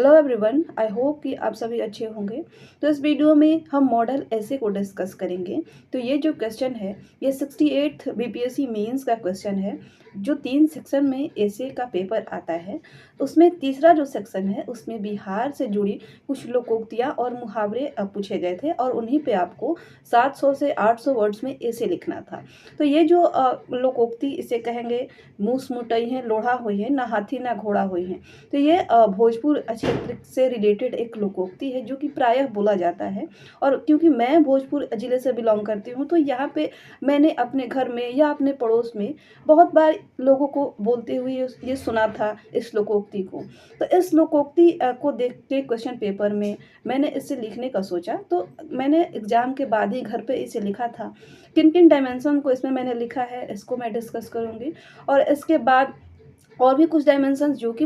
Hello everyone, I hope कि आप सभी अच्छे होंगे। तो इस वीडियो में हम मॉडल ऐसे को डिस्कस करेंगे। तो ये जो क्वेश्चन है ये 68th बीपीएससी मेंस का क्वेश्चन है, जो 3 सेक्शन में ऐसे का पेपर आता है। उसमें तीसरा जो सेक्शन है उसमें बिहार से जुड़ी कुछ लोकोक्तियाँ और मुहावरे पूछे गए थे और उन्हीं पे आपको 700 से 800 वर्ड्स में ऐसे लिखना था। तो ये जो लोकोक्ति इसे कहेंगे, मूस मुटई है लोढ़ा हुई है, ना हाथी ना घोड़ा हुई है। तो ये भोजपुर क्षेत्र से रिलेटेड एक लोकोक्ति है जो कि प्रायः बोला जाता है। और क्योंकि मैं भोजपुर जिले से बिलोंग करती हूँ तो यहाँ पे मैंने अपने घर में या अपने पड़ोस में बहुत बार लोगों को बोलते हुए ये सुना था इस लोकोक्ति को। तो इस लोकोक्ति को देखते क्वेश्चन पेपर में मैंने इसे लिखने का सोचा। तो मैंने एग्ज़ाम के बाद ही घर पे इसे लिखा था। किन किन डायमेंशन को इसमें मैंने लिखा है इसको मैं डिस्कस करूँगी, और इसके बाद और भी कुछ डायमेंशंस जो कि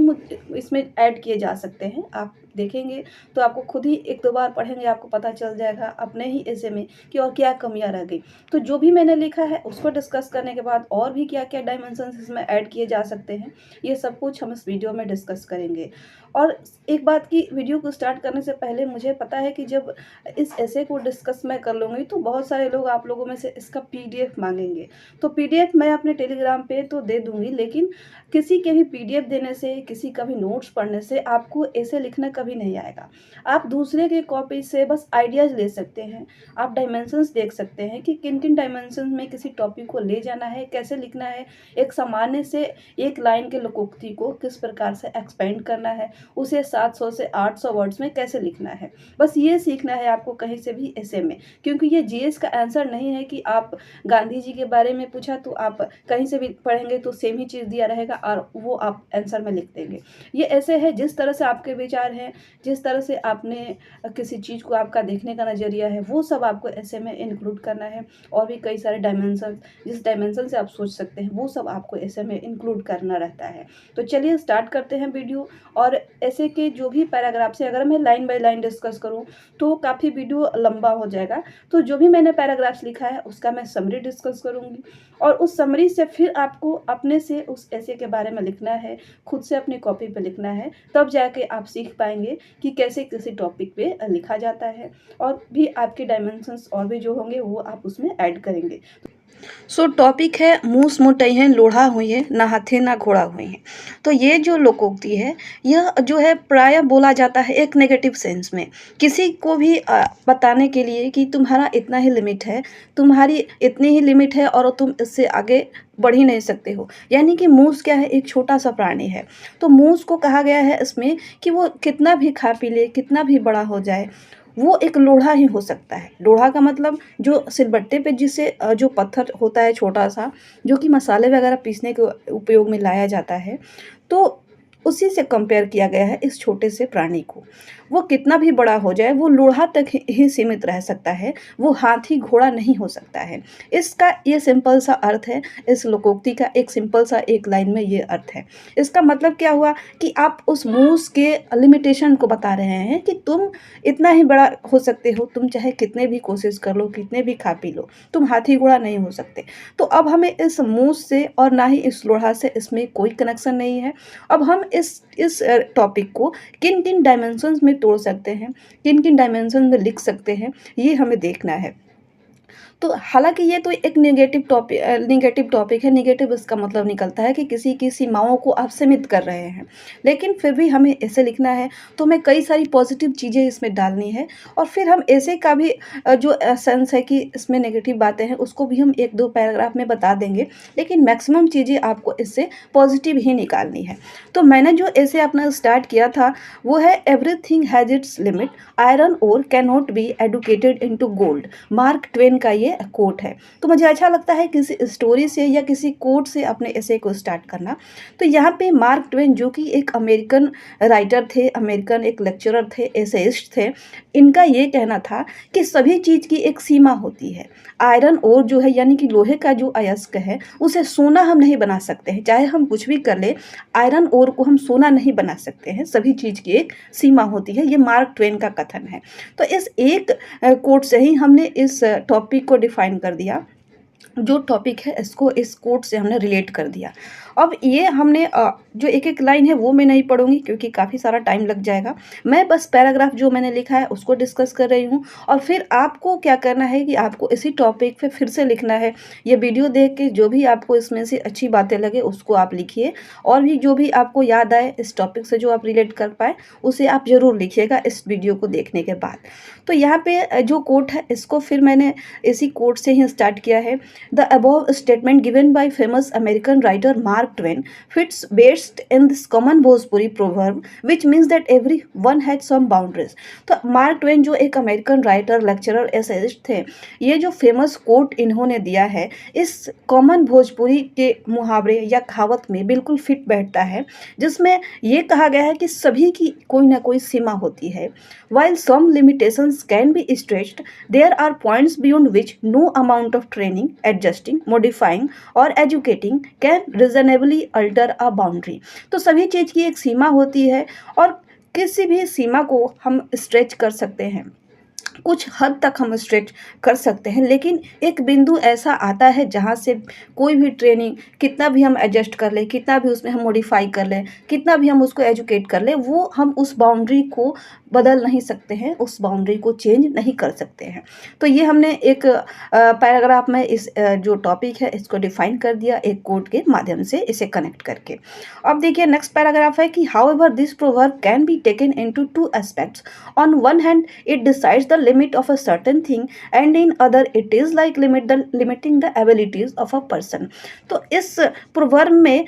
इसमें ऐड किए जा सकते हैं। आप देखेंगे तो आपको खुद ही एक दो बार पढ़ेंगे आपको पता चल जाएगा अपने ही ऐसे में कि और क्या कमियां रह गई। तो जो भी मैंने लिखा है उसको डिस्कस करने के बाद और भी क्या क्या डायमेंशंस इसमें ऐड किए जा सकते हैं, ये सब कुछ हम इस वीडियो में डिस्कस करेंगे। और एक बात की, वीडियो को स्टार्ट करने से पहले मुझे पता है कि जब इस ऐसे को डिस्कस मैं कर लूँगी तो बहुत सारे लोग आप लोगों में से इसका पीडीएफ मांगेंगे। तो पीडीएफ मैं अपने टेलीग्राम पे तो दे दूँगी, लेकिन किसी के भी पीडीएफ देने से, किसी का भी नोट्स पढ़ने से आपको ऐसे लिखना कभी नहीं आएगा। आप दूसरे के कॉपी से बस आइडियाज़ ले सकते हैं। आप डायमेंशंस देख सकते हैं कि किन किन डायमेंशंस में किसी टॉपिक को ले जाना है, कैसे लिखना है, एक सामान्य से एक लाइन के लोकोक्ति को किस प्रकार से एक्सपेंड करना है, उसे 700 से 800 वर्ड्स में कैसे लिखना है। बस ये सीखना है आपको कहीं से भी ऐसे में, क्योंकि ये जीएस का आंसर नहीं है कि आप गांधी जी के बारे में पूछा तो आप कहीं से भी पढ़ेंगे तो सेम ही चीज़ दिया रहेगा और वो आप आंसर में लिख देंगे। ये ऐसे है जिस तरह से आपके विचार हैं, जिस तरह से आपने किसी चीज़ को आपका देखने का नज़रिया है, वो सब आपको ऐसे में इंक्लूड करना है। और भी कई सारे डायमेंशन, जिस डायमेंशन से आप सोच सकते हैं वो सब आपको ऐसे में इंक्लूड करना रहता है। तो चलिए स्टार्ट करते हैं वीडियो। और ऐसे के जो भी पैराग्राफ से अगर मैं लाइन बाय लाइन डिस्कस करूँ तो काफ़ी वीडियो लंबा हो जाएगा। तो जो भी मैंने पैराग्राफ्स लिखा है उसका मैं समरी डिस्कस करूँगी, और उस समरी से फिर आपको अपने से उस ऐसे के बारे में लिखना है, खुद से अपनी कॉपी पे लिखना है। तब जाके आप सीख पाएंगे कि कैसे किसी टॉपिक पे लिखा जाता है, और भी आपके डायमेंशंस और भी जो होंगे वो आप उसमें ऐड करेंगे। सो टॉपिक है मूस मुटई है लोढ़ा हुई है, ना हाथी ना घोड़ा हुई है। तो ये जो लोकोक्ति है यह जो है प्रायः बोला जाता है एक नेगेटिव सेंस में, किसी को भी बताने के लिए कि तुम्हारा इतना ही लिमिट है, तुम्हारी इतनी ही लिमिट है और तुम इससे आगे बढ़ ही नहीं सकते हो। यानी कि मूस क्या है, एक छोटा सा प्राणी है। तो मूस को कहा गया है इसमें कि वो कितना भी खा पी ले, कितना भी बड़ा हो जाए, वो एक लोढ़ा ही हो सकता है। लोढ़ा का मतलब जो सिलबट्टे पे जिसे जो पत्थर होता है छोटा सा, जो कि मसाले वगैरह पीसने के उपयोग में लाया जाता है, तो उसी से कंपेयर किया गया है इस छोटे से प्राणी को। वो कितना भी बड़ा हो जाए वो लोढ़ा तक ही सीमित रह सकता है, वो हाथी घोड़ा नहीं हो सकता है। इसका ये सिंपल सा अर्थ है, इस लोकोक्ति का एक सिंपल सा एक लाइन में ये अर्थ है। इसका मतलब क्या हुआ कि आप उस मूस के लिमिटेशन को बता रहे हैं कि तुम इतना ही बड़ा हो सकते हो, तुम चाहे कितने भी कोशिश कर लो, कितने भी खा पी लो, तुम हाथी घोड़ा नहीं हो सकते। तो अब हमें इस मूस से और ना ही इस लोढ़ा से इसमें कोई कनेक्शन नहीं है। अब हम इस टॉपिक को किन किन डायमेंशंस में तोड़ सकते हैं, किन किन डायमेंशन में लिख सकते हैं, ये हमें देखना है। तो हालांकि ये तो एक नेगेटिव टॉपिक है। नेगेटिव इसका मतलब निकलता है कि किसी की सीमाओं को आप सीमित कर रहे हैं, लेकिन फिर भी हमें ऐसे लिखना है तो हमें कई सारी पॉजिटिव चीज़ें इसमें डालनी है। और फिर हम ऐसे का भी जो सेंस है कि इसमें नेगेटिव बातें हैं उसको भी हम एक दो पैराग्राफ में बता देंगे, लेकिन मैक्सिमम चीज़ें आपको इससे पॉजिटिव ही निकालनी है। तो मैंने जो ऐसे अपना स्टार्ट किया था वो है everything has its limit, iron ore can not be educated into gold. Mark Twain का ये कोट है। तो मुझे अच्छा लगता है किसी स्टोरी से या किसी कोट से अपने ऐसे को स्टार्ट करना। तो यहाँ पे मार्क ट्वेन जो कि एक अमेरिकन राइटर थे, अमेरिकन एक लेक्चरर थे, एसेइस्ट थे, इनका ये कहना था कि सभी चीज़ की एक सीमा होती है। आयरन ओर जो है यानी कि लोहे का जो अयस्क है उसे सोना हम नहीं बना सकते हैं, चाहे हम कुछ भी कर ले, आयरन ओर को हम सोना नहीं बना सकते हैं। सभी चीज़ की एक सीमा होती है, ये मार्क ट्वेन का कथन है। तो इस एक कोट से ही हमने इस टॉपिक को डिफाइन कर दिया। जो टॉपिक है इसको इस कोट से हमने रिलेट कर दिया। अब ये हमने जो एक एक लाइन है वो मैं नहीं पढ़ूंगी क्योंकि काफ़ी सारा टाइम लग जाएगा। मैं बस पैराग्राफ जो मैंने लिखा है उसको डिस्कस कर रही हूँ, और फिर आपको क्या करना है कि आपको इसी टॉपिक पे फिर से लिखना है। ये वीडियो देख के जो भी आपको इसमें से अच्छी बातें लगे उसको आप लिखिए, और भी जो भी आपको याद आए इस टॉपिक से जो आप रिलेट कर पाए उसे आप ज़रूर लिखिएगा इस वीडियो को देखने के बाद। तो यहाँ पे जो कोट है इसको फिर मैंने इसी कोट से ही स्टार्ट किया है। The above statement given by famous American writer mark Twain fits best in this common Bhojpuri proverb which means that everyone had some boundaries। तो मार्क ट्वेन जो एक अमेरिकन राइटर, लेक्चरर, एसेइस्ट थे, ये जो famous quote इन्होंने दिया है इस कॉमन भोजपुरी के मुहावरे या कहावत में बिल्कुल फिट बैठता है, जिसमें ये कहा गया है कि सभी की कोई ना कोई सीमा होती है। While some limitations can be stretched, there are points beyond which no amount of training, adjusting, modifying or educating can reasonably alter a boundary। तो सभी चीज़ की एक सीमा होती है और किसी भी सीमा को हम स्ट्रेच कर सकते हैं, कुछ हद तक हम स्ट्रेच कर सकते हैं, लेकिन एक बिंदु ऐसा आता है जहाँ से कोई भी ट्रेनिंग कितना भी हम एडजस्ट कर लें, कितना भी उसमें हम मॉडिफाई कर लें, कितना भी हम उसको एजुकेट कर लें, वो हम उस बाउंड्री को बदल नहीं सकते हैं, उस बाउंड्री को चेंज नहीं कर सकते हैं। तो ये हमने एक पैराग्राफ में इस जो टॉपिक है इसको डिफाइन कर दिया एक कोट के माध्यम से इसे कनेक्ट करके। अब देखिए नेक्स्ट पैराग्राफ है कि however this proverb can be taken into two aspects. On one hand it decides the limit of a certain thing and in other it is like limiting the abilities of a person. तो इस proverb में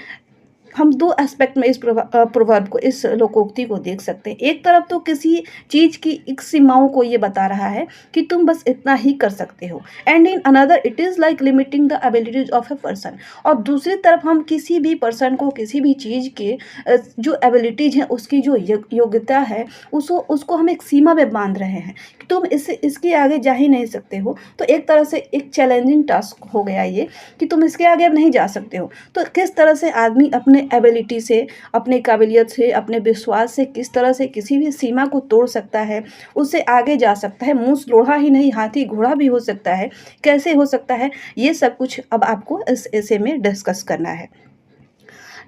हम दो aspect में इस proverb को, इस लोकोक्ति को देख सकते हैं। एक तरफ तो किसी चीज़ की एक सीमाओं को ये बता रहा है कि तुम बस इतना ही कर सकते हो, and in another it is like limiting the abilities of a person. और दूसरी तरफ हम किसी भी पर्सन को किसी भी चीज़ के जो एबिलिटीज हैं, उसकी जो योग्यता है, उसको हम एक सीमा में बांध रहे हैं कि तुम इसके आगे जा ही नहीं सकते हो। तो एक तरह से एक चैलेंजिंग टास्क हो गया ये कि तुम इसके आगे अब नहीं जा सकते हो। तो किस तरह से आदमी अपने एबिलिटी से, अपने काबिलियत से, अपने विश्वास से किस तरह से किसी भी सीमा को तोड़ सकता है, उससे आगे जा सकता है। मूस लोढ़ा ही नहीं, हाथी घोड़ा भी हो सकता है। कैसे हो सकता है, ये सब कुछ अब आपको इस ऐसे में डिस्कस करना है।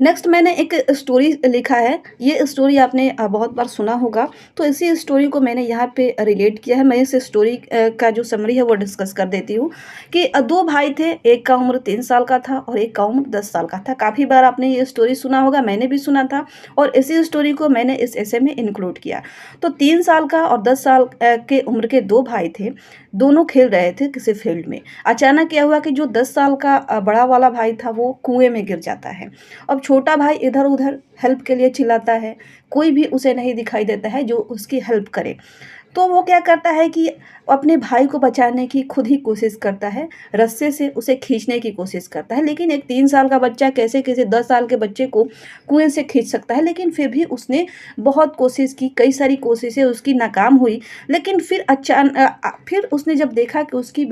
नेक्स्ट मैंने एक स्टोरी लिखा है, ये स्टोरी आपने बहुत बार सुना होगा, तो इसी स्टोरी को मैंने यहाँ पे रिलेट किया है। मैं इस स्टोरी का जो समरी है वो डिस्कस कर देती हूँ कि दो भाई थे, एक का उम्र 3 साल का था और एक का उम्र 10 साल का था। काफ़ी बार आपने ये स्टोरी सुना होगा, मैंने भी सुना था, और इसी स्टोरी को मैंने इस ऐसे में इंक्लूड किया। तो 3 साल का और 10 साल के उम्र के दो भाई थे, दोनों खेल रहे थे किसी फील्ड में। अचानक क्या हुआ कि जो 10 साल का बड़ा वाला भाई था वो कुएं में गिर जाता है। अब छोटा भाई इधर उधर हेल्प के लिए चिल्लाता है, कोई भी उसे नहीं दिखाई देता है जो उसकी हेल्प करे। तो वो क्या करता है कि अपने भाई को बचाने की खुद ही कोशिश करता है, रस्से से उसे खींचने की कोशिश करता है। लेकिन एक 3 साल का बच्चा कैसे 10 साल के बच्चे को कुएं से खींच सकता है। लेकिन फिर भी उसने बहुत कोशिश की, कई सारी कोशिशें उसकी नाकाम हुई। लेकिन फिर फिर उसने जब देखा कि उसके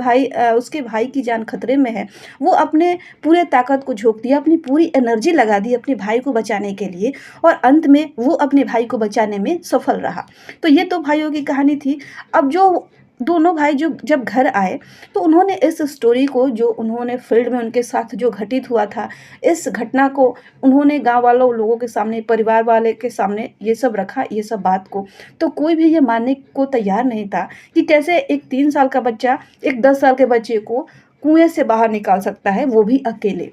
भाई की जान खतरे में है, वो अपने पूरे ताकत को झोंक दिया, अपनी पूरी एनर्जी लगा दी अपने भाई को बचाने के लिए, और अंत में वो अपने भाई को बचाने में सफल रहा। तो ये तो भाइयों की कहानी थी। अब जो दोनों भाई जब घर आए तो उन्होंने इस स्टोरी को, जो उन्होंने फील्ड में उनके साथ जो घटित हुआ था, इस घटना को उन्होंने गांव वालों लोगों के सामने, परिवार वाले के सामने ये सब रखा, ये सब बात को। तो कोई भी ये मानने को तैयार नहीं था कि कैसे एक 3 साल का बच्चा एक 10 साल के बच्चे को कुएं से बाहर निकाल सकता है, वो भी अकेले।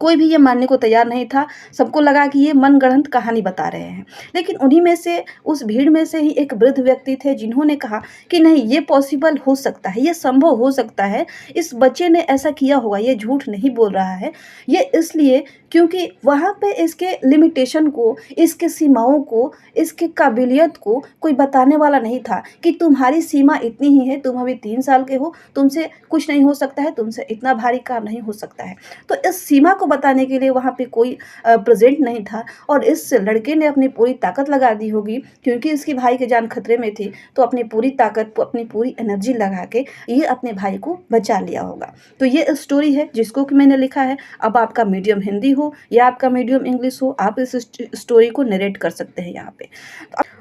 कोई भी ये मानने को तैयार नहीं था। सबको लगा कि ये मनगढ़ंत कहानी बता रहे हैं। लेकिन उन्हीं में से, उस भीड़ में से ही एक वृद्ध व्यक्ति थे जिन्होंने कहा कि नहीं, ये पॉसिबल हो सकता है, ये संभव हो सकता है, इस बच्चे ने ऐसा किया होगा, ये झूठ नहीं बोल रहा है। ये इसलिए क्योंकि वहाँ पे इसके लिमिटेशन को, इसके सीमाओं को, इसके काबिलियत को कोई बताने वाला नहीं था कि तुम्हारी सीमा इतनी ही है, तुम अभी 3 साल के हो, तुमसे कुछ नहीं हो सकता है, तुमसे इतना भारी काम नहीं हो सकता है। तो इस सीमा को बताने के लिए वहाँ पे कोई प्रेजेंट नहीं था, और इस लड़के ने अपनी पूरी ताकत लगा दी होगी क्योंकि इसकी भाई की जान खतरे में थी। तो अपनी पूरी ताकत, अपनी पूरी एनर्जी लगा के ये अपने भाई को बचा लिया होगा। तो ये स्टोरी है जिसको कि मैंने लिखा है। अब आपका मीडियम हिंदी हो या आपका मीडियम इंग्लिश हो, आप इस स्टोरी को नरेट कर सकते हैं यहाँ पे।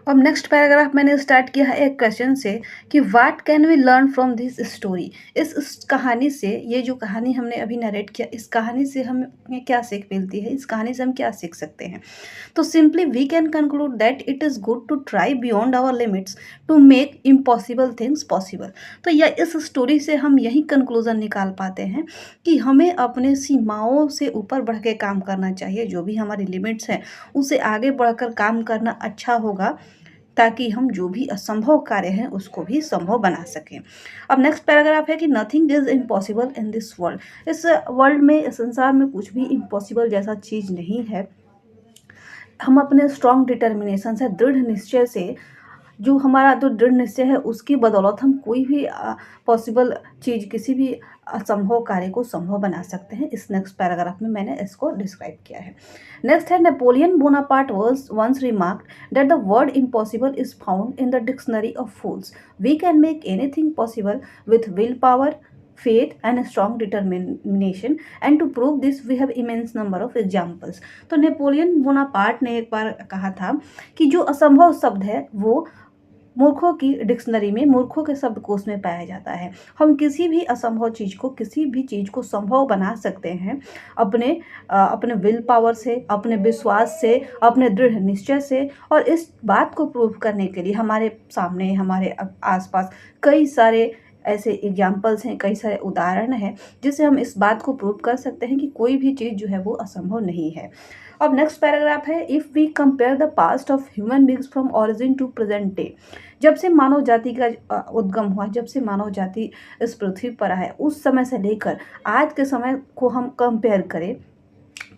अब नेक्स्ट पैराग्राफ मैंने स्टार्ट किया है एक क्वेश्चन से कि what can we learn from this story. इस कहानी से, ये जो कहानी हमने अभी नरेट किया, इस कहानी से हमें क्या सीख मिलती है, इस कहानी से हम क्या सीख सकते हैं। तो simply we can conclude that it is good to try beyond our limits to make impossible things possible. तो यह इस स्टोरी से हम यही कंक्लूजन निकाल पाते हैं कि हमें अपने सीमाओं से ऊपर बढ़ के काम करना चाहिए। जो भी हमारी लिमिट्स हैं उसे आगे बढ़कर काम करना अच्छा होगा, ताकि हम जो भी असंभव कार्य हैं उसको भी संभव बना सकें। अब नेक्स्ट पैराग्राफ है कि nothing is impossible in this world. इस वर्ल्ड में, इस संसार में कुछ भी इम्पॉसिबल जैसा चीज़ नहीं है। हम अपने स्ट्रॉन्ग डिटर्मिनेशन से, दृढ़ निश्चय से, जो हमारा जो दृढ़ निश्चय है उसकी बदौलत हम कोई भी पॉसिबल चीज़, किसी भी असंभव कार्य को संभव बना सकते हैं। इस नेक्स्ट पैराग्राफ में मैंने इसको डिस्क्राइब किया है। नेक्स्ट है, Napoleon Bonaparte once remarked that the word impossible is found in the dictionary of fools. We can make anything possible with will power, faith and strong determination, and to prove this we have immense number of examples। तो Napoleon Bonaparte ने एक बार कहा था कि जो असंभव शब्द है वो मूर्खों की डिक्शनरी में, मूर्खों के शब्दकोश में पाया जाता है। हम किसी भी असंभव चीज़ को, किसी भी चीज़ को संभव बना सकते हैं अपने विल पावर से, अपने विश्वास से, अपने दृढ़ निश्चय से। और इस बात को प्रूव करने के लिए हमारे सामने, हमारे आसपास कई सारे ऐसे एग्जाम्पल्स हैं, कई सारे उदाहरण हैं जिससे हम इस बात को प्रूव कर सकते हैं कि कोई भी चीज़ जो है वो असंभव नहीं है। अब नेक्स्ट पैराग्राफ है, if we compare the past of human beings from origin to present day. जब से मानव जाति का उद्गम हुआ, जब से मानव जाति इस पृथ्वी पर आए, उस समय से लेकर आज के समय को हम कंपेयर करें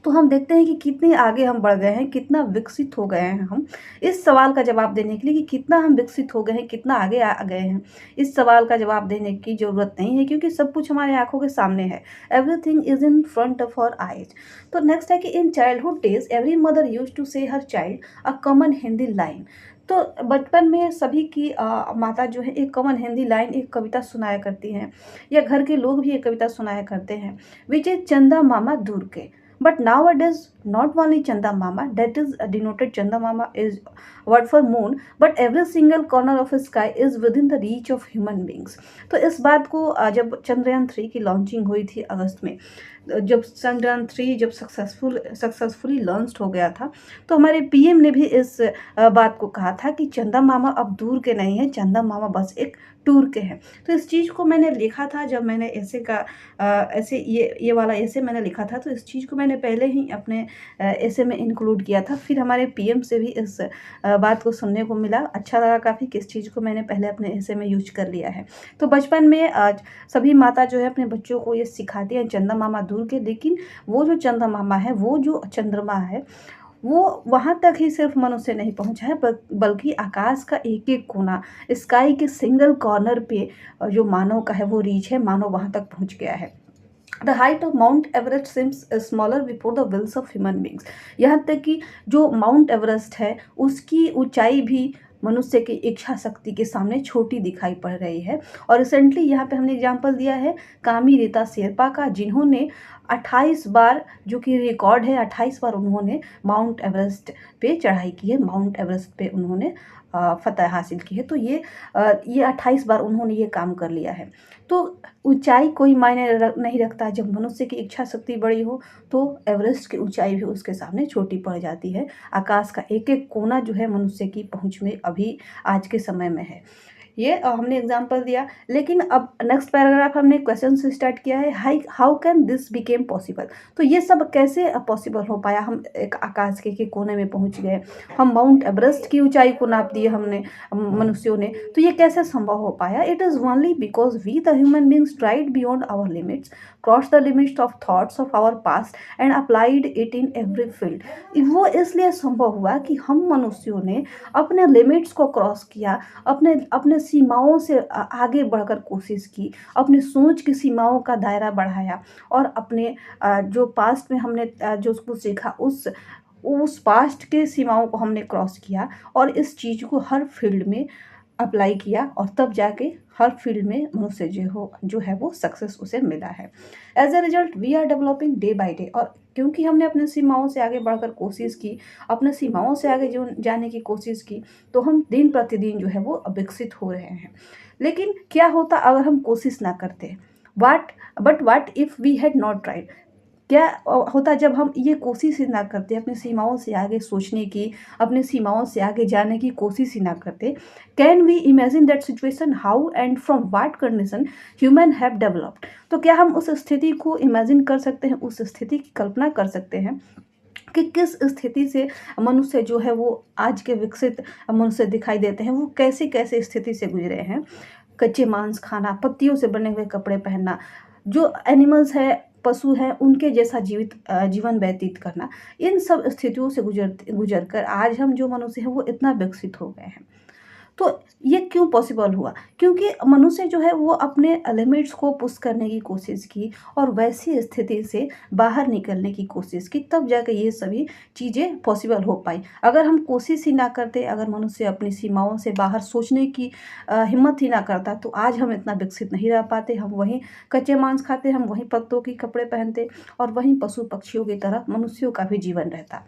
तो हम देखते हैं कि कितने आगे हम बढ़ गए हैं, कितना विकसित हो गए हैं हम। इस सवाल का जवाब देने के लिए कि कितना हम विकसित हो गए हैं, कितना आगे आ गए हैं, इस सवाल का जवाब देने की ज़रूरत नहीं है, क्योंकि सब कुछ हमारे आंखों के सामने है। Everything is in front of our eyes. तो नेक्स्ट है कि in childhood days every mother use to say her child a common Hindi line. तो बचपन में सभी की माता जो है एक कॉमन हिंदी लाइन, एक कविता सुनाया करती हैं, या घर के लोग भी एक कविता सुनाया करते हैं, विच इज चंदा मामा दूर के। But nowadays, not only Chanda Mama, that is denoted, Chanda Mama is word for moon, but every single corner of the sky is within the reach of human beings। तो इस बात को जब चंद्रयान 3 की launching हुई थी अगस्त में, जब चंद्रयान 3 जब सक्सेसफुली लॉन्च हो गया था, तो हमारे पीएम ने भी इस बात को कहा था कि चंदा मामा अब दूर के नहीं है, चंदा मामा बस एक टूर के हैं। तो इस चीज़ को मैंने लिखा था जब मैंने ऐसे ये वाला ऐसे मैंने लिखा था, तो इस चीज़ को मैंने पहले ही अपने ऐसे में इंक्लूड किया था। फिर हमारे पीएम से भी इस बात को सुनने को मिला, अच्छा लगा काफ़ी कि इस चीज़ को मैंने पहले अपने ऐसे में यूज कर लिया है। तो बचपन में सभी माता जो है अपने बच्चों को ये सिखाती हैं चंदा मामा दूर के, लेकिन वो जो चंदा मामा है, वो जो चंद्रमा है, वो वहाँ तक ही सिर्फ मनुष्य नहीं पहुँचा है, बल्कि आकाश का एक एक कोना, स्काई के सिंगल कॉर्नर पे जो मानव का है वो रीच है, मानव वहाँ तक पहुँच गया है। The height of Mount Everest seems smaller before the wills of human beings. यहाँ तक कि जो माउंट एवरेस्ट है उसकी ऊंचाई भी मनुष्य की इच्छा शक्ति के सामने छोटी दिखाई पड़ रही है। और रिसेंटली यहाँ पे हमने एग्जांपल दिया है कामी रीता शेरपा का, जिन्होंने 28 बार, जो कि रिकॉर्ड है, 28 बार उन्होंने माउंट एवरेस्ट पे चढ़ाई की है, माउंट एवरेस्ट पे उन्होंने फतह हासिल की है। तो ये 28 बार उन्होंने ये काम कर लिया है। तो ऊंचाई कोई मायने नहीं रखता। जब मनुष्य की इच्छा शक्ति बड़ी हो तो एवरेस्ट की ऊंचाई भी उसके सामने छोटी पड़ जाती है। आकाश का एक एक कोना जो है मनुष्य की पहुंच में अभी आज के समय में है। ये हमने एग्जांपल दिया। लेकिन अब नेक्स्ट पैराग्राफ हमने क्वेश्चन से स्टार्ट किया है, how can this became possible. तो ये सब कैसे पॉसिबल हो पाया, हम एक आकाश के कोने में पहुंच गए, हम माउंट एवरेस्ट की ऊंचाई को नाप दिए हमने मनुष्यों ने, तो ये कैसे संभव हो पाया। It is only because we the human beings tried beyond our limits, cross the limits of thoughts of our past and applied it in every field. वो इसलिए संभव हुआ कि हम मनुष्यों ने अपने लिमिट्स को क्रॉस किया, अपने सीमाओं से आगे बढ़कर कोशिश की, अपनी सोच की सीमाओं का दायरा बढ़ाया, और अपने जो पास्ट में हमने जो उसको सीखा उस पास्ट के सीमाओं को हमने क्रॉस किया, और इस चीज़ को हर फील्ड में अप्लाई किया और तब जाके हर फील्ड में मनुष्य जो है वो सक्सेस उसे मिला है। As a result we are developing day by day, और क्योंकि हमने अपनी सीमाओं से आगे बढ़कर कोशिश की, अपने सीमाओं से आगे जो जाने की कोशिश की, तो हम दिन प्रतिदिन जो है वो विकसित हो रहे हैं। लेकिन क्या होता अगर हम कोशिश ना करते? What if we had not tried? क्या होता जब हम ये कोशिश ही ना करते, अपनी सीमाओं से आगे सोचने की, अपनी सीमाओं से आगे जाने की कोशिश ही ना करते? Can we imagine that situation how and from what condition human have developed? तो क्या हम उस स्थिति को इमेजिन कर सकते हैं, उस स्थिति की कल्पना कर सकते हैं कि किस स्थिति से मनुष्य जो है वो आज के विकसित मनुष्य दिखाई देते हैं, वो कैसे कैसे स्थिति से गुजरे हैं। कच्चे मांस खाना, पत्तियों से बने हुए कपड़े पहनना, जो एनिमल्स है, पशु हैं, उनके जैसा जीवन व्यतीत करना, इन सब स्थितियों से गुजर कर आज हम जो मनुष्य हैं वो इतना विकसित हो गए हैं। तो ये क्यों पॉसिबल हुआ? क्योंकि मनुष्य जो है वो अपने लिमिट्स को पुश करने की कोशिश की और वैसी स्थिति से बाहर निकलने की कोशिश की, तब जाके ये सभी चीज़ें पॉसिबल हो पाई। अगर हम कोशिश ही ना करते, अगर मनुष्य अपनी सीमाओं से बाहर सोचने की हिम्मत ही ना करता, तो आज हम इतना विकसित नहीं रह पाते। हम वहीं कच्चे मांस खाते, हम वहीं पत्तों के कपड़े पहनते और वहीं पशु पक्षियों की तरह मनुष्यों का भी जीवन रहता।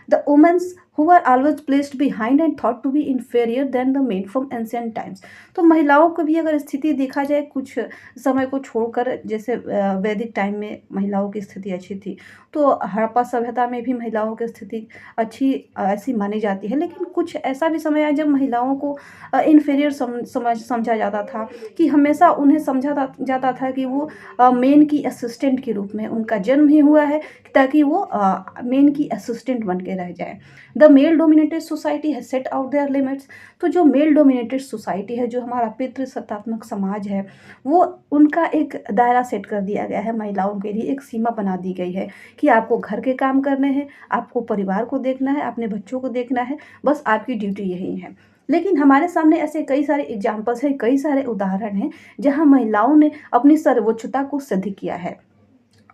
The women who were always placed behind and thought to be inferior than the men from ancient times। तो महिलाओं को भी अगर स्थिति देखा जाए कुछ समय को छोड़कर, जैसे वैदिक टाइम में महिलाओं की स्थिति अच्छी थी, तो हड़प्पा सभ्यता में भी महिलाओं की स्थिति अच्छी ऐसी मानी जाती है। लेकिन कुछ ऐसा भी समय आया जब महिलाओं को इन्फीरियर समझा जाता था, कि हमेशा उन्हें समझा जाता था कि वो मेन की असिस्टेंट के रूप में, उनका जन्म ही हुआ है ताकि वो मेन की असिस्टेंट बन के रह जाए। द मेल डोमिनेटेड सोसाइटी है सेट आउट देयर लिमिट्स। तो जो मेल डोमिनेटेड सोसाइटी है, जो हमारा पितृसत्तात्मक समाज है, वो उनका एक दायरा सेट कर दिया गया है। महिलाओं के लिए एक सीमा बना दी गई है कि आपको घर के काम करने हैं, आपको परिवार को देखना है, अपने बच्चों को देखना है, बस आपकी ड्यूटी यही है। लेकिन हमारे सामने ऐसे कई सारे एग्जाम्पल्स हैं, कई सारे उदाहरण हैं जहाँ महिलाओं ने अपनी सर्वोच्चता को सिद्ध किया है।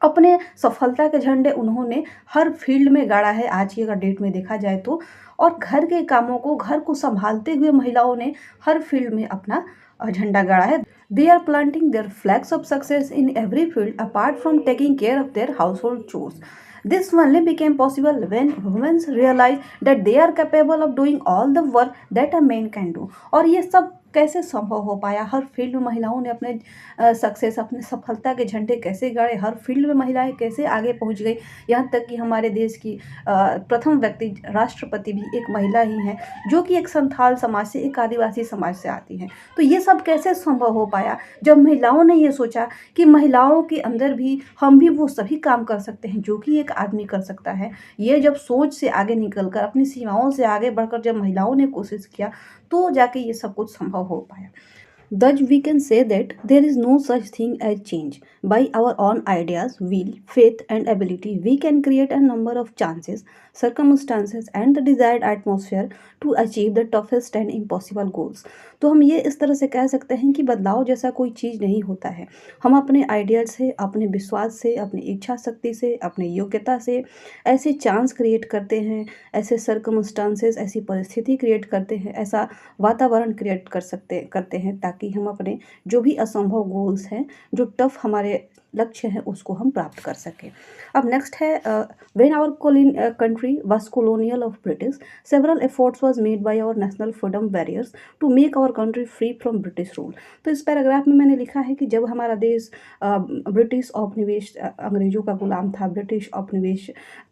अपने सफलता के झंडे उन्होंने हर फील्ड में गाड़ा है आज की अगर डेट में देखा जाए तो। और घर के कामों को, घर को संभालते हुए महिलाओं ने हर फील्ड में अपना झंडा गाड़ा है। They are planting their flags of success in every field apart from taking care of their household chores. This only became possible when women realized that they are capable of doing all the work that a man can do। और ये सब कैसे संभव हो पाया? हर field में महिलाओं ने अपने सक्सेस, अपने सफलता के झंडे कैसे गाड़े, हर फील्ड में महिलाएं कैसे आगे पहुंच गई, यहाँ तक कि हमारे देश की प्रथम व्यक्ति राष्ट्रपति भी एक महिला ही हैं, जो कि एक संथाल समाज से, एक आदिवासी समाज से आती हैं। तो ये सब कैसे संभव हो पाया? जब महिलाओं ने ये सोचा कि महिलाओं के अंदर भी हम भी वो सभी काम कर सकते हैं जो कि एक आदमी कर सकता है। ये जब सोच से आगे निकलकर, अपनी सीमाओं से आगे बढ़कर जब महिलाओं ने कोशिश किया, तो जाके ये सब कुछ संभव हो पाया। Thus, we can say that there is no such thing as change. By our own ideas, will, faith, and ability, we can create a number of chances, circumstances, and the desired atmosphere to achieve the toughest and impossible goals। तो हम ये इस तरह से कह सकते हैं कि बदलाव जैसा कोई चीज़ नहीं होता है। हम अपने आइडियल से, अपने विश्वास से, अपनी इच्छा शक्ति से, अपनी योग्यता से ऐसे चांस क्रिएट करते हैं, ऐसे सर्कमस्टांसेस, ऐसी परिस्थिति क्रिएट करते हैं, ऐसा वातावरण क्रिएट करते हैं ताकि हम अपने जो भी असंभव गोल्स हैं, जो टफ हमारे लक्ष्य हैं, उसको हम प्राप्त कर सकें। अब नेक्स्ट है when our country was colonial of British, several efforts was made by our national freedom warriors to make our country free from British rule. तो इस पैराग्राफ में मैंने लिखा है कि जब हमारा देश ब्रिटिश औपनिवेश, अंग्रेजों का गुलाम था, ब्रिटिश औपनिवेश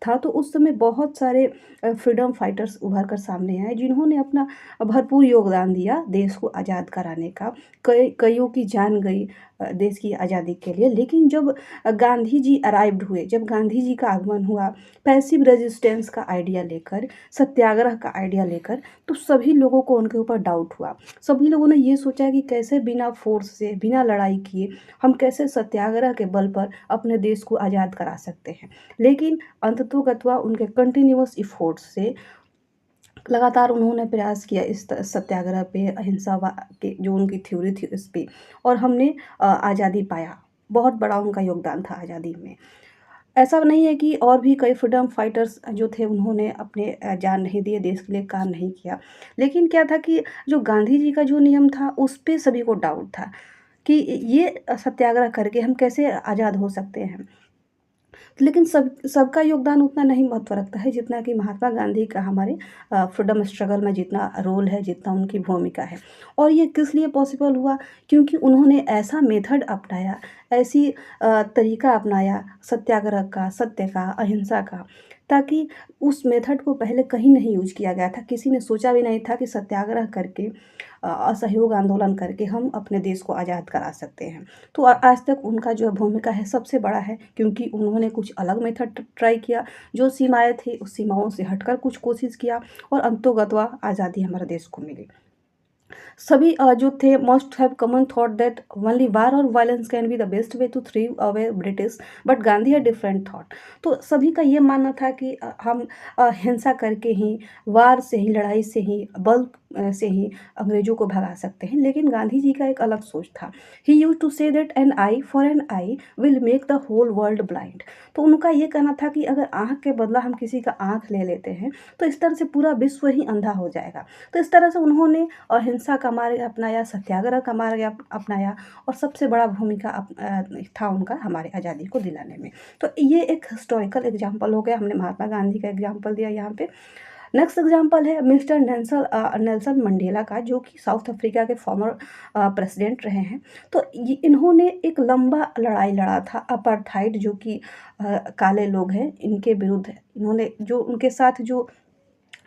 था, तो उस समय बहुत सारे फ्रीडम फाइटर्स उभर कर सामने आए, जिन्होंने अपना भरपूर योगदान दिया देश को आज़ाद कराने का। कईयों की जान गई देश की आज़ादी के लिए। लेकिन जब गांधी जी अराइव्ड हुए, जब गांधी जी का आगमन हुआ पैसिव रेजिस्टेंस का आइडिया लेकर, सत्याग्रह का आइडिया लेकर, तो सभी लोगों को उनके ऊपर डाउट हुआ। सभी लोगों ने ये सोचा कि कैसे बिना फोर्स से, बिना लड़ाई किए हम कैसे सत्याग्रह के बल पर अपने देश को आज़ाद करा सकते हैं। लेकिन अंततोगत्वा उनके कंटिन्यूअस इफोर्ट्स से लगातार उन्होंने प्रयास किया इस सत्याग्रह पे, अहिंसा के जो उनकी थ्योरी थी उस पे, और हमने आज़ादी पाया। बहुत बड़ा उनका योगदान था आज़ादी में। ऐसा नहीं है कि और भी कई फ्रीडम फाइटर्स जो थे उन्होंने अपने जान नहीं दिए, देश के लिए काम नहीं किया। लेकिन क्या था कि जो गांधी जी का जो नियम था उस पे सभी को डाउट था कि ये सत्याग्रह करके हम कैसे आज़ाद हो सकते हैं। लेकिन सबका योगदान उतना नहीं महत्व रखता है जितना कि महात्मा गांधी का हमारे फ्रीडम स्ट्रगल में जितना रोल है, जितना उनकी भूमिका है। और ये किस लिए पॉसिबल हुआ? क्योंकि उन्होंने ऐसा मेथड अपनाया, ऐसी तरीका अपनाया सत्याग्रह का, सत्य का, अहिंसा का, ताकि उस मेथड को पहले कहीं नहीं यूज़ किया गया था। किसी ने सोचा भी नहीं था कि सत्याग्रह करके असहयोग आंदोलन करके हम अपने देश को आज़ाद करा सकते हैं। तो आज तक उनका जो भूमिका है सबसे बड़ा है, क्योंकि उन्होंने कुछ अलग मेथड ट्राई किया, जो सीमाएँ थी उस सीमाओं से हटकर कुछ कोशिश किया और अंततोगत्वा आज़ादी हमारे देश को मिली। सभी जो थे must have common thought that only war और violence can be the best way to thrive away British, but Gandhi है डिफरेंट थॉट। तो सभी का ये मानना था कि हम हिंसा करके ही, वार से ही, लड़ाई से ही, बल से ही अंग्रेजों को भगा सकते हैं। लेकिन गांधी जी का एक अलग सोच था। He use to say that an eye for an eye will make the whole world blind. तो उनका ये कहना था कि अगर आँख के बदला हम किसी का आँख ले लेते हैं तो इस तरह से पूरा विश्व ही अंधा हो जाएगा। तो इस तरह से उन्होंने अहिंसा का मार्ग अपनाया, सत्याग्रह का मार्ग अपनाया और सबसे बड़ा भूमिका था उनका हमारे आज़ादी को दिलाने में। तो ये एक हिस्टोरिकल एग्जाम्पल हो गया, हमने महात्मा गांधी का एग्जाम्पल दिया यहाँ पे। नेक्स्ट एग्जाम्पल है मिस्टर नेल्सन मंडेला का, जो कि साउथ अफ्रीका के फॉर्मर प्रेसिडेंट रहे हैं। तो इन्होंने एक लंबा लड़ाई लड़ा था अपार्थाइड, जो कि काले लोग हैं इनके विरुद्ध। इन्होंने जो उनके साथ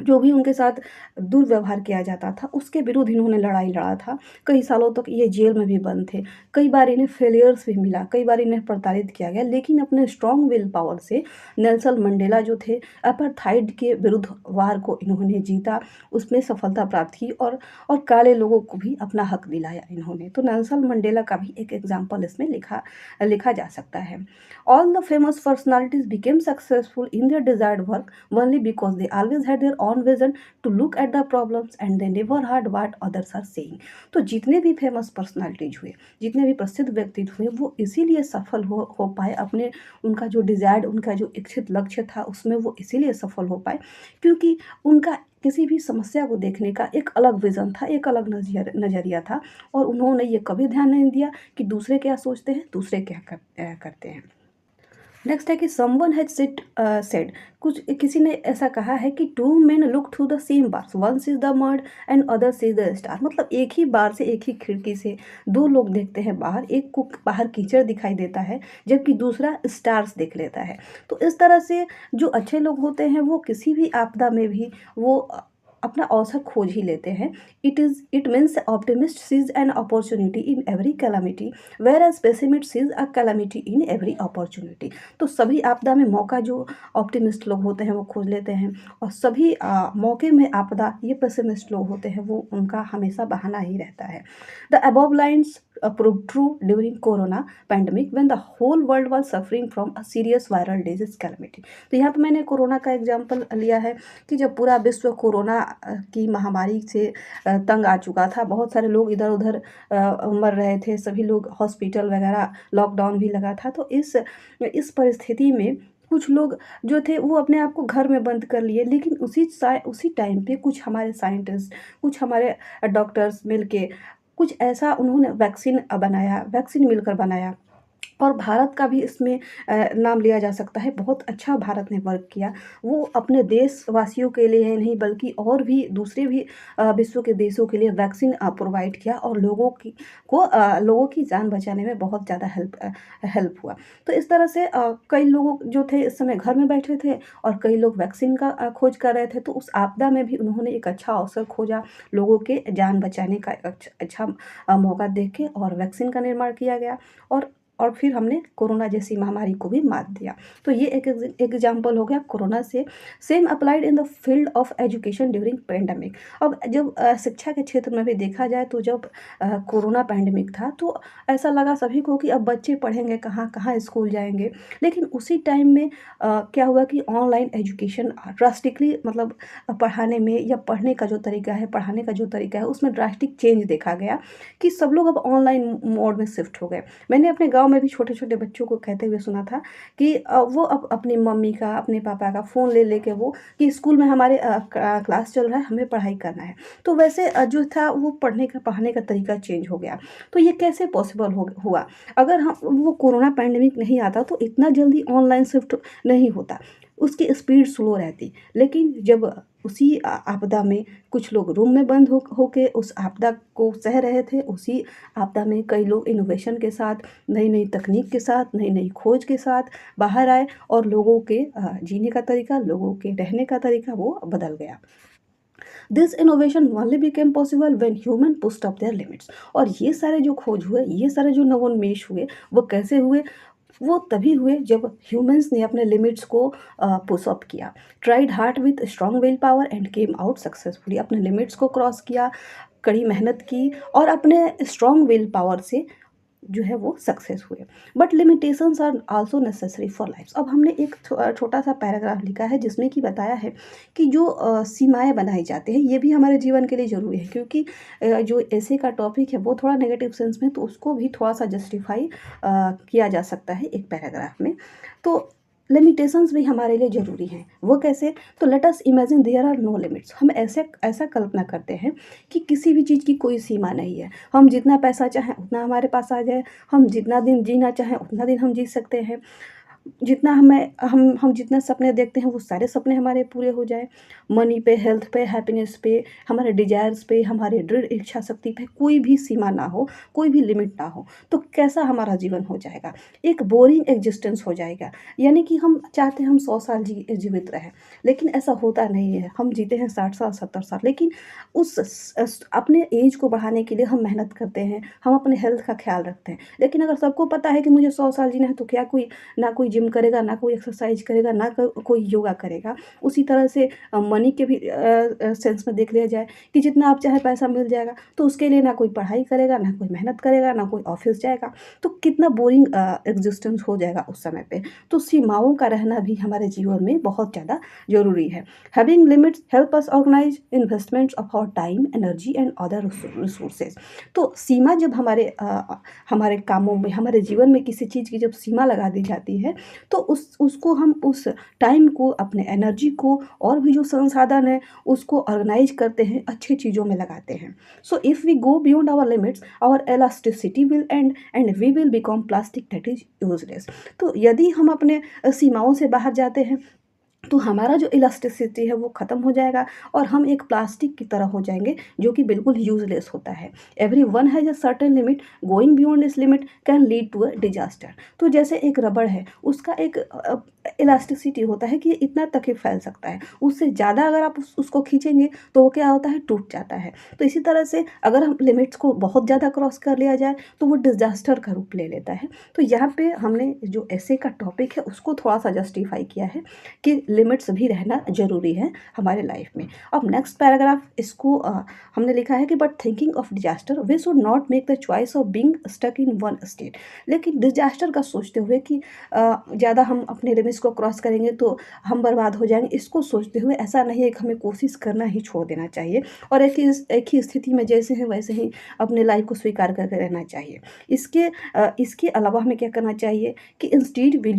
जो भी उनके साथ दुर्व्यवहार किया जाता था उसके विरुद्ध इन्होंने लड़ाई लड़ा था। कई सालों तक ये जेल में भी बंद थे, कई बार इन्हें फेलियर्स भी मिला, कई बार इन्हें प्रताड़ित किया गया, लेकिन अपने स्ट्रॉन्ग विल पावर से नेल्सन मंडेला जो थे अपार्थाइड के विरुद्ध वार को इन्होंने जीता, उसमें सफलता प्राप्त की और काले लोगों को भी अपना हक दिलाया इन्होंने। तो नेल्सन मंडेला का भी एक एग्जाम्पल इसमें लिखा जा सकता है। All the famous personalities became successful in their desired work only because they always had their own vision to look at the problems and they never heard what others are saying। तो जितने भी famous personalities हुए, जितने भी प्रसिद्ध व्यक्तित्व हुए, वो इसीलिए सफल हो पाए अपने, उनका जो डिजायर्ड, उनका जो इच्छित लक्ष्य था उसमें वो इसीलिए सफल हो पाए क्योंकि उनका किसी भी समस्या को देखने का एक अलग विज़न था, एक अलग नज़रिया था और उन्होंने ये कभी ध्यान नहीं दिया कि दूसरे क्या सोचते हैं, दूसरे क्या करते हैं। नेक्स्ट है कि समवन हैज सेड, कुछ किसी ने ऐसा कहा है कि two men look through the same bars, one sees the mud and other sees the star. मतलब एक ही बार से, एक ही खिड़की से दो लोग देखते हैं बाहर, एक को बाहर कीचड़ दिखाई देता है जबकि दूसरा स्टार्स देख लेता है। तो इस तरह से जो अच्छे लोग होते हैं वो किसी भी आपदा में भी वो अपना अवसर खोज ही लेते हैं। It means optimist sees an opportunity in every calamity whereas pessimist sees a calamity in every opportunity. तो सभी आपदा में मौका जो ऑप्टिमिस्ट लोग होते हैं वो खोज लेते हैं और सभी मौके में आपदा ये पेसिमिस्ट लोग होते हैं वो उनका हमेशा बहाना ही रहता है। The above lines proved true during corona pandemic when the whole world was suffering from a serious viral disease calamity। तो यहाँ पे मैंने कोरोना का एग्जाम्पल लिया है कि जब पूरा विश्व कोरोना की महामारी से तंग आ चुका था, बहुत सारे लोग इधर उधर मर रहे थे, सभी लोग हॉस्पिटल वगैरह, लॉकडाउन भी लगा था। तो इस परिस्थिति में कुछ लोग जो थे वो अपने आप को घर में बंद कर लिए, लेकिन उसी टाइम पे कुछ हमारे साइंटिस्ट, कुछ हमारे डॉक्टर्स मिलके कुछ ऐसा उन्होंने वैक्सीन मिलकर बनाया और भारत का भी इसमें नाम लिया जा सकता है। बहुत अच्छा भारत ने वर्क किया, वो अपने देशवासियों के लिए नहीं बल्कि और भी दूसरे भी विश्व के देशों के लिए वैक्सीन प्रोवाइड किया और लोगों की जान बचाने में बहुत ज़्यादा हेल्प हुआ। तो इस तरह से कई लोग जो थे इस समय घर में बैठे थे और कई लोग वैक्सीन का खोज कर रहे थे। तो उस आपदा में भी उन्होंने एक अच्छा अवसर खोजा, लोगों के जान बचाने का एक अच्छा मौका देख के और वैक्सीन का निर्माण किया गया और फिर हमने कोरोना जैसी महामारी को भी मात दिया। तो ये एक एग्जाम्पल हो गया कोरोना से। Same applied in the field of education during pandemic. अब जब शिक्षा के क्षेत्र में भी देखा जाए तो जब कोरोना पैंडमिक था तो ऐसा लगा सभी को कि अब बच्चे पढ़ेंगे कहाँ कहाँ स्कूल जाएंगे। लेकिन उसी टाइम में क्या हुआ कि ऑनलाइन एजुकेशन ड्रास्टिकली, मतलब पढ़ाने में या पढ़ने का जो तरीका है, पढ़ाने का जो तरीका है उसमें ड्रास्टिक चेंज देखा गया कि सब लोग अब ऑनलाइन मोड में शिफ्ट हो गए। मैंने अपने गाँव गाँव में भी छोटे-छोटे बच्चों को कहते हुए सुना था कि वो अपनी मम्मी का, अपने पापा का फ़ोन ले लेके वो कि स्कूल में हमारे क्लास चल रहा है, हमें पढ़ाई करना है। तो वैसे जो था वो पढ़ाने का तरीका चेंज हो गया। तो ये कैसे पॉसिबल हो हुआ? अगर हम वो कोरोना पैंडेमिक नहीं आता तो इतना जल्दी ऑनलाइन शिफ्ट नहीं होता, उसकी स्पीड स्लो रहती। लेकिन जब उसी आपदा में कुछ लोग रूम में बंद होके उस आपदा को सह रहे थे, उसी आपदा में कई लोग इनोवेशन के साथ, नई-नई तकनीक के साथ, नई-नई खोज के साथ बाहर आए और लोगों के जीने का तरीका, लोगों के रहने का तरीका वो बदल गया। This innovation only became possible when human pushed up there limits. और ये सारे जो खोज हुए, ये सारे जो नवोन्मेष हुए, वो कैसे हुए? वो तभी हुए जब ह्यूमंस ने अपने लिमिट्स को पुश अप किया, tried hard with strong will power and came out successfully. अपने लिमिट्स को क्रॉस किया, कड़ी मेहनत की और अपने स्ट्रॉन्ग विल पावर से जो है वो सक्सेस हुए। But limitations are also necessary for life. अब हमने एक छोटा सा पैराग्राफ लिखा है जिसमें कि बताया है कि जो सीमाएं बनाई जाती हैं ये भी हमारे जीवन के लिए ज़रूरी है, क्योंकि जो ऐसे का टॉपिक है वो थोड़ा नेगेटिव सेंस में, तो उसको भी थोड़ा सा जस्टिफाई किया जा सकता है एक पैराग्राफ में। तो लिमिटेशंस भी हमारे लिए ज़रूरी हैं। वो कैसे? तो let us imagine there are no limits. हम ऐसा कल्पना करते हैं कि किसी भी चीज़ की कोई सीमा नहीं है। हम जितना पैसा चाहें उतना हमारे पास आ जाए, हम जितना दिन जीना चाहें उतना दिन हम जी सकते हैं। जितना हम जितना सपने देखते हैं वो सारे सपने हमारे पूरे हो जाएँ। मनी पे, हेल्थ पे, हैप्पीनेस पे, हमारे डिज़ायर्स पे, हमारी दृढ़ इच्छा शक्ति पे कोई भी सीमा ना हो, कोई भी लिमिट ना हो, तो कैसा हमारा जीवन हो जाएगा? एक बोरिंग एक्जिस्टेंस हो जाएगा। यानी कि हम चाहते हैं हम 100 साल जीवित रहें, लेकिन ऐसा होता नहीं है। हम जीते हैं 60 साल, 70 साल, लेकिन अपने एज को बढ़ाने के लिए हम मेहनत करते हैं, हम अपने हेल्थ का ख़्याल रखते हैं। लेकिन अगर सबको पता है कि मुझे 100 साल जीना है, तो क्या कोई ना कोई जिम करेगा, ना कोई एक्सरसाइज करेगा, ना कोई योगा करेगा। उसी तरह से मनी के भी सेंस में देख लिया जाए कि जितना आप चाहे पैसा मिल जाएगा, तो उसके लिए ना कोई पढ़ाई करेगा, ना कोई मेहनत करेगा, ना कोई ऑफिस जाएगा, तो कितना बोरिंग एग्जिस्टेंस हो जाएगा उस समय पे। तो सीमाओं का रहना भी हमारे जीवन में बहुत ज़्यादा ज़रूरी है। Having limits help us organise investments of our time, energy and other resources. तो सीमा जब हमारे कामों में, हमारे जीवन में किसी चीज़ की जब सीमा लगा दी जाती है, तो उसको हम उस टाइम को, अपने एनर्जी को और भी जो संसाधन है उसको ऑर्गेनाइज करते हैं, अच्छी चीज़ों में लगाते हैं। So if we go beyond our limits, our elasticity will end and we will become plastic that is useless. तो यदि हम अपने सीमाओं से बाहर जाते हैं तो हमारा जो इलास्टिसिटी है वो ख़त्म हो जाएगा और हम एक प्लास्टिक की तरह हो जाएंगे जो कि बिल्कुल यूजलेस होता है। Everyone has a certain limit, going beyond this limit can lead to a disaster. तो जैसे एक रबड़ है, उसका एक इलास्टिसिटी होता है कि इतना तक ही फैल सकता है, उससे ज़्यादा अगर आप उसको खींचेंगे तो वो क्या होता है, टूट जाता है। तो इसी तरह से अगर हम लिमिट्स को बहुत ज़्यादा क्रॉस कर लिया जाए तो वो डिजास्टर का रूप ले लेता है। तो यहाँ पे हमने जो ऐसे का टॉपिक है उसको थोड़ा सा जस्टिफाई किया है कि लिमिट्स भी रहना ज़रूरी है हमारे लाइफ में। अब नेक्स्ट पैराग्राफ इसको हमने लिखा है कि but thinking of disaster we should not make the choice of being stuck in one state. लेकिन डिजास्टर का सोचते हुए कि ज़्यादा हम अपने लिमिट्स को क्रॉस करेंगे तो हम बर्बाद हो जाएंगे, इसको सोचते हुए ऐसा नहीं है कि हमें कोशिश करना ही छोड़ देना चाहिए और एक ही स्थिति में जैसे हैं वैसे ही अपने लाइफ को स्वीकार करके रहना चाहिए। इसके अलावा हमें क्या करना चाहिए कि instead we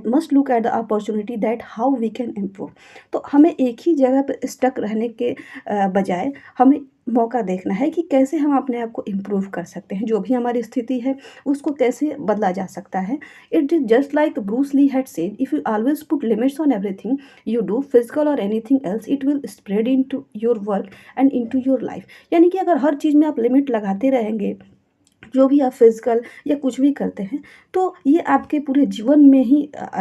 must look at the opportunity that how we can improve. तो हमें एक ही जगह पर स्टक रहने के बजाय हमें मौका देखना है कि कैसे हम अपने आप को इम्प्रूव कर सकते हैं, जो भी हमारी स्थिति है उसको कैसे बदला जा सकता है। It is just like Bruce Lee had said, if you always put limits on everything you do, physical और anything else, it will spread in to your work and in to your life. यानी कि अगर हर चीज़ में आप limit लगाते रहेंगे, जो भी आप फिजिकल या कुछ भी करते हैं, तो ये आपके पूरे जीवन में ही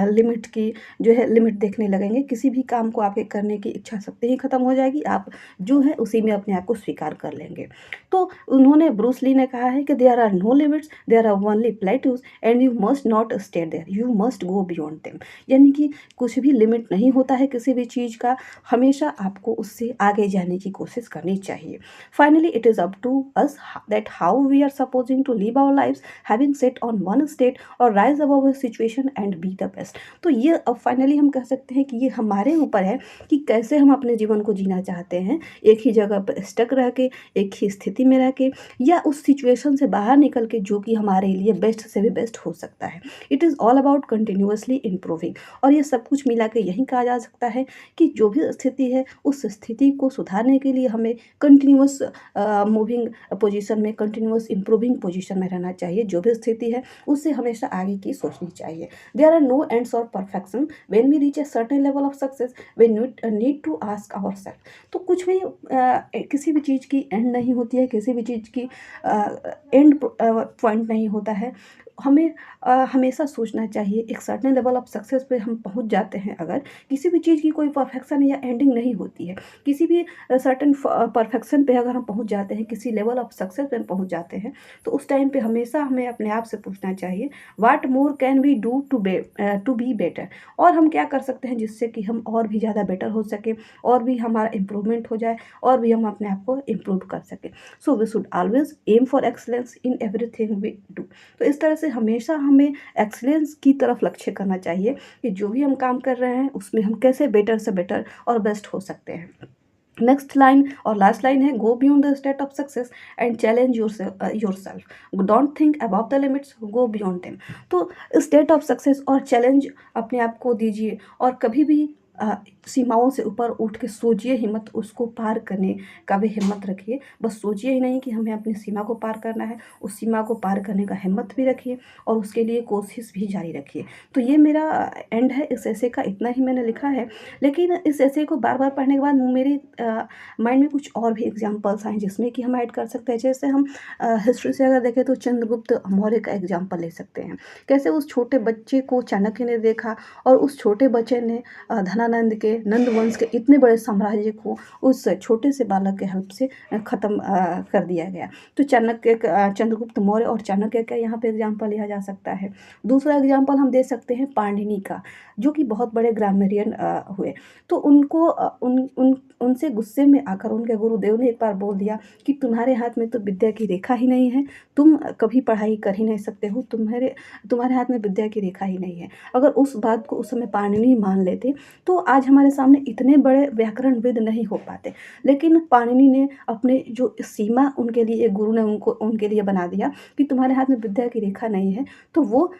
लिमिट की जो है लिमिट देखने लगेंगे। किसी भी काम को आपके करने की इच्छा शक्ति ही खत्म हो जाएगी, आप जो है उसी में अपने आप को स्वीकार कर लेंगे। तो उन्होंने, ब्रूस ली ने कहा है कि there are no limits, there are only plateaus and you must not stay there, you must go beyond them. यानी कि कुछ भी लिमिट नहीं होता है किसी भी चीज़ का, हमेशा आपको उससे आगे जाने की कोशिश करनी चाहिए। Finally it is up to us that how we are suppose choosing to live our lives, having set on one state or rise above a situation and be the best। तो ये अब फाइनली हम कह सकते हैं कि ये हमारे ऊपर है कि कैसे हम अपने जीवन को जीना चाहते हैं, एक ही जगह पर स्टक रह के, एक ही स्थिति में रह के, या उस सिचुएशन से बाहर निकल के जो कि हमारे लिए बेस्ट से भी बेस्ट हो सकता है। It is all about continuously improving. और ये सब कुछ मिला के यही कहा जा सकता है कि जो भी स्थिति है उस स्थिति को सुधारने के लिए हमें कंटिन्यूअस मूविंग पोजीशन में, कंटिन्यूअस इम्प्रूविंग पोजीशन में रहना चाहिए। जो भी स्थिति है उससे हमेशा आगे की सोचनी चाहिए। देयर आर नो एंड्स और perfection, when we reach a certain level of success we need to ask ourself. तो कुछ भी किसी भी चीज़ की एंड नहीं होती है, किसी भी चीज़ की एंड पॉइंट नहीं होता है। हमें हमेशा सोचना चाहिए, एक सर्टेन लेवल ऑफ सक्सेस पे हम पहुंच जाते हैं अगर, किसी भी चीज़ की कोई परफेक्शन या एंडिंग नहीं होती है। किसी भी सर्टेन परफेक्शन पे अगर हम पहुंच जाते हैं, किसी लेवल ऑफ सक्सेस पे हम पहुंच जाते हैं, तो उस टाइम पे हमेशा हमें अपने आप से पूछना चाहिए what more can we do to be better. और हम क्या कर सकते हैं जिससे कि हम और भी ज़्यादा बेटर हो सके, और भी हमारा इम्प्रूवमेंट हो जाए, और भी हम अपने आप को इम्प्रूव कर सकें। So we should always aim for excellence in everything we do. तो इस तरह से हमेशा हमें एक्सीलेंस की तरफ लक्ष्य करना चाहिए कि जो भी हम काम कर रहे हैं उसमें हम कैसे बेटर से बेटर और बेस्ट हो सकते हैं। नेक्स्ट लाइन और लास्ट लाइन है, go beyond the state of success and challenge yourself, don't think about the limits, go beyond them. तो स्टेट ऑफ सक्सेस और चैलेंज अपने आप को दीजिए, और कभी भी सीमाओं से ऊपर उठ के सोचिए ही मत, उसको पार करने का भी हिम्मत रखिए। बस सोचिए ही नहीं कि हमें अपनी सीमा को पार करना है, उस सीमा को पार करने का हिम्मत भी रखिए और उसके लिए कोशिश भी जारी रखिए। तो ये मेरा एंड है इस ऐसे का, इतना ही मैंने लिखा है। लेकिन इस ऐसे को बार बार पढ़ने के बाद मेरे माइंड में कुछ और भी एग्जाम्पल्स आए जिसमें कि हम ऐड कर सकते हैं। जैसे हम हिस्ट्री से अगर देखें तो चंद्रगुप्त मौर्य का एग्जाम्पल ले सकते हैं। कैसे उस छोटे बच्चे को चाणक्य ने देखा और उस छोटे बच्चे ने धनानंद के, नंद वंश के इतने बड़े साम्राज्य को उस छोटे से बालक के हेल्प से ख़त्म कर दिया गया। तो चंद्रगुप्त मौर्य और चाणक्य का यहाँ पे एग्जाम्पल लिया जा सकता है। दूसरा एग्जाम्पल हम दे सकते हैं पाणिनि का, जो कि बहुत बड़े ग्रामरियन हुए। तो उनको उनसे गुस्से में आकर उनके गुरुदेव ने एक बार बोल दिया कि तुम्हारे हाथ में तो विद्या की रेखा ही नहीं है, तुम कभी पढ़ाई कर ही नहीं सकते हो, तुम्हारे हाथ में विद्या की रेखा ही नहीं है। अगर उस बात को उस समय पाणिनि मान लेते तो आज हमारे सामने इतने बड़े व्याकरणविद नहीं हो पाते। लेकिन पाणिनि ने अपने जो सीमा उनके लिए, गुरु ने उनके लिए बना दिया कि तुम्हारे हाथ में विद्या की रेखा नहीं है, तो वो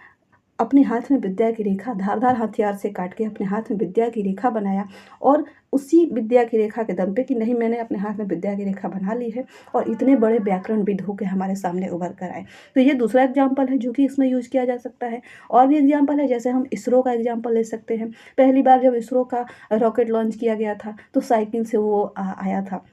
अपने हाथ में विद्या की रेखा धारदार हथियार से काट के अपने हाथ में विद्या की रेखा बनाया, और उसी विद्या की रेखा के दम पे कि नहीं मैंने अपने हाथ में विद्या की रेखा बना ली है, और इतने बड़े व्याकरणविद होकर हमारे सामने उभर कर आए। तो ये दूसरा एग्जाम्पल है जो कि इसमें यूज किया जा सकता है। और भी एग्जाम्पल है, जैसे हम इसरो का एग्जाम्पल ले सकते हैं। पहली बार जब इसरो का रॉकेट लॉन्च किया गया था तो साइकिल से वो आया था।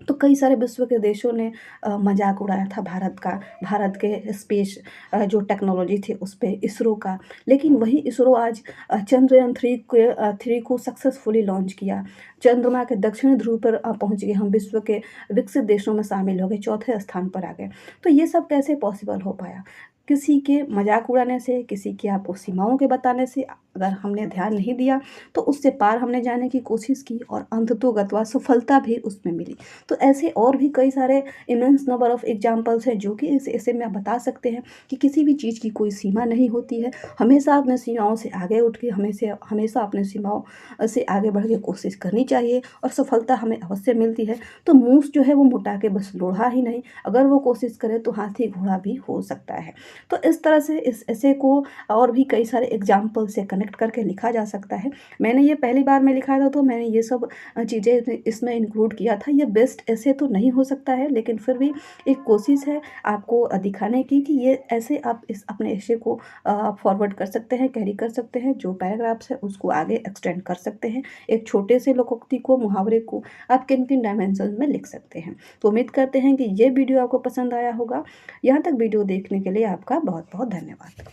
तो कई सारे विश्व के देशों ने मजाक उड़ाया था भारत के स्पेस जो टेक्नोलॉजी थी उस पे, इसरो का। लेकिन वही इसरो आज चंद्रयान 3 को सक्सेसफुली लॉन्च किया, चंद्रमा के दक्षिणी ध्रुव पर पहुंच गए, हम विश्व के विकसित देशों में शामिल हो गए, चौथे स्थान पर आ गए। तो ये सब कैसे पॉसिबल हो पाया? किसी के मजाक उड़ाने से, किसी की आपको सीमाओं के बताने से अगर हमने ध्यान नहीं दिया तो उससे पार हमने जाने की कोशिश की, और अंततोगत्वा सफलता भी उसमें मिली। तो ऐसे और भी कई सारे इमेंस नंबर ऑफ एग्जाम्पल्स हैं जो कि इस ऐसे में आप बता सकते हैं कि किसी भी चीज़ की कोई सीमा नहीं होती है। हमेशा अपने सीमाओं से आगे उठ के हमेशा अपने सीमाओं से आगे बढ़ के कोशिश करनी चाहिए, और सफलता हमें अवश्य मिलती है। तो मूस जो है वो मुटा के बस लोढ़ा ही नहीं, अगर वो कोशिश करे तो हाथी घोड़ा भी हो सकता है। तो इस तरह से इस ऐसे को और भी कई सारे एग्जाम्पल से कनेक्ट करके लिखा जा सकता है। मैंने ये पहली बार में लिखा था तो मैंने ये सब चीज़ें इसमें इंक्लूड किया था। ये बेस्ट ऐसे तो नहीं हो सकता है, लेकिन फिर भी एक कोशिश है आपको दिखाने की कि ये ऐसे आप इस अपने ऐसे को फॉरवर्ड कर सकते हैं, कैरी कर सकते हैं। जो पैराग्राफ्स है उसको आगे एक्सटेंड कर सकते हैं। एक छोटे से लोकोक्ति को, मुहावरे को आप किन किन डायमेंशन में लिख सकते हैं। तो उम्मीद करते हैं कि ये वीडियो आपको पसंद आया होगा। यहाँ तक वीडियो देखने के लिए आपका बहुत बहुत धन्यवाद।